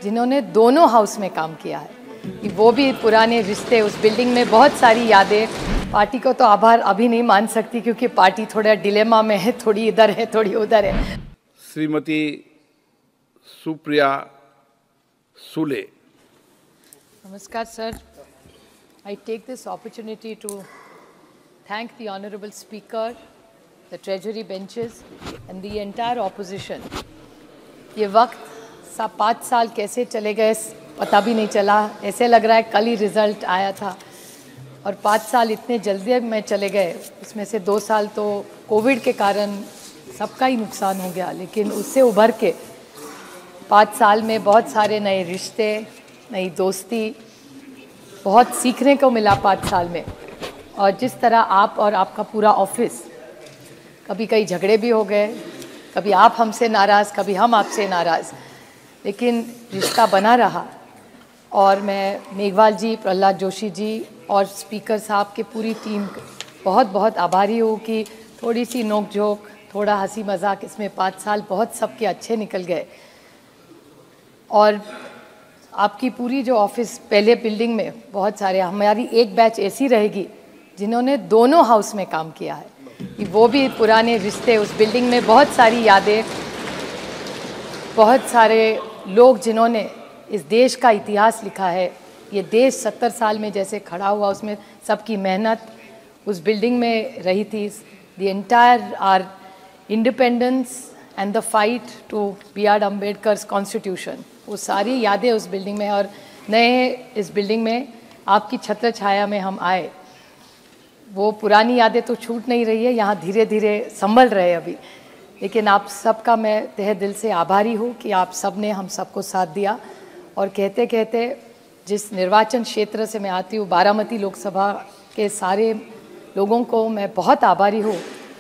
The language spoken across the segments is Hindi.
जिन्होंने दोनों हाउस में काम किया है, कि वो भी पुराने रिश्ते, उस बिल्डिंग में बहुत सारी यादें। पार्टी को तो आभार अभी नहीं मान सकती क्योंकि पार्टी थोड़ा डिलेमा में है, थोड़ी इधर है थोड़ी उधर है। श्रीमती सुप्रिया सुले। नमस्कार sir. I take this opportunity to thank the Honorable Speaker, the Treasury benches and the entire opposition. ये वक्त 5 साल कैसे चले गए पता भी नहीं चला, ऐसे लग रहा है कल ही रिज़ल्ट आया था और 5 साल इतने जल्दी में चले गए। उसमें से 2 साल तो कोविड के कारण सबका ही नुकसान हो गया, लेकिन उससे उभर के 5 साल में बहुत सारे नए रिश्ते, नई दोस्ती, बहुत सीखने को मिला 5 साल में। और जिस तरह आप और आपका पूरा ऑफिस, कभी कई झगड़े भी हो गए, कभी आप हमसे नाराज़, कभी हम आपसे नाराज़, लेकिन रिश्ता बना रहा। और मैं मेघवाल जी, प्रहलाद जोशी जी और स्पीकर साहब के पूरी टीम बहुत बहुत आभारी हूँ कि थोड़ी सी नोक झोंक, थोड़ा हंसी मजाक, इसमें 5 साल बहुत सबके अच्छे निकल गए। और आपकी पूरी जो ऑफिस, पहले बिल्डिंग में बहुत सारे, हमारी एक बैच ऐसी रहेगी जिन्होंने दोनों हाउस में काम किया है, कि वो भी पुराने रिश्ते, उस बिल्डिंग में बहुत सारी यादें, बहुत सारे लोग जिन्होंने इस देश का इतिहास लिखा है। ये देश 70 साल में जैसे खड़ा हुआ, उसमें सबकी मेहनत उस बिल्डिंग में रही थी। The entire our independence and the fight to B.R. Ambedkar's constitution, वो सारी यादें उस बिल्डिंग में। और नए इस बिल्डिंग में आपकी छत्र छाया में हम आए, वो पुरानी यादें तो छूट नहीं रही है, यहाँ धीरे धीरे संभल रहे अभी। लेकिन आप सबका मैं तहे दिल से आभारी हूँ कि आप सब ने हम सबको साथ दिया। और कहते कहते जिस निर्वाचन क्षेत्र से मैं आती हूँ, बारामती लोकसभा के सारे लोगों को मैं बहुत आभारी हूँ।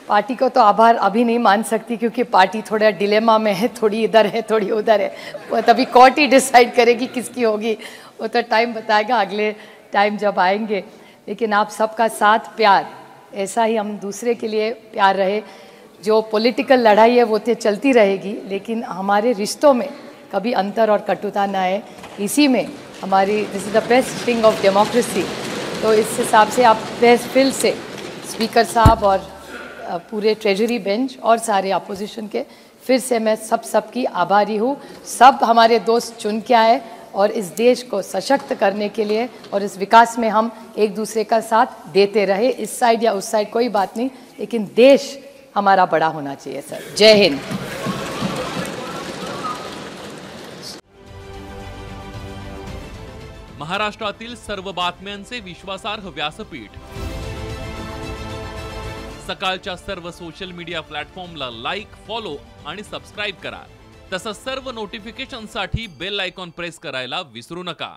पार्टी को तो आभार अभी नहीं मान सकती क्योंकि पार्टी थोड़ा डिलेमा में है, थोड़ी इधर है थोड़ी उधर है। वो तभी कोर्ट ही डिसाइड करेगी किसकी होगी, वो तो टाइम बताएगा अगले टाइम जब आएंगे। लेकिन आप सबका साथ, प्यार, ऐसा ही हम दूसरे के लिए प्यार रहे। जो पॉलिटिकल लड़ाई है वो तो चलती रहेगी, लेकिन हमारे रिश्तों में कभी अंतर और कटुता ना आए, इसी में हमारी, this is the best thing of democracy. तो इस हिसाब से आप फिर से स्पीकर साहब और पूरे ट्रेजरी बेंच और सारे अपोजिशन के, फिर से मैं सबकी आभारी हूँ। सब हमारे दोस्त चुन के आए और इस देश को सशक्त करने के लिए और इस विकास में हम एक दूसरे का साथ देते रहे। इस साइड या उस साइड कोई बात नहीं, लेकिन देश हमारा बड़ा होना चाहिए सर। जय हिंद। महाराष्ट्रातील सर्व बातम्यांचे विश्वासार्ह व्यासपीठ, सकाळच्या सर्व सोशल मीडिया प्लॅटफॉर्मला लाईक, फॉलो आणि सबस्क्राईब करा। तसंच सर्व नोटिफिकेशनसाठी बेल आयकॉन प्रेस करायला विसरू नका।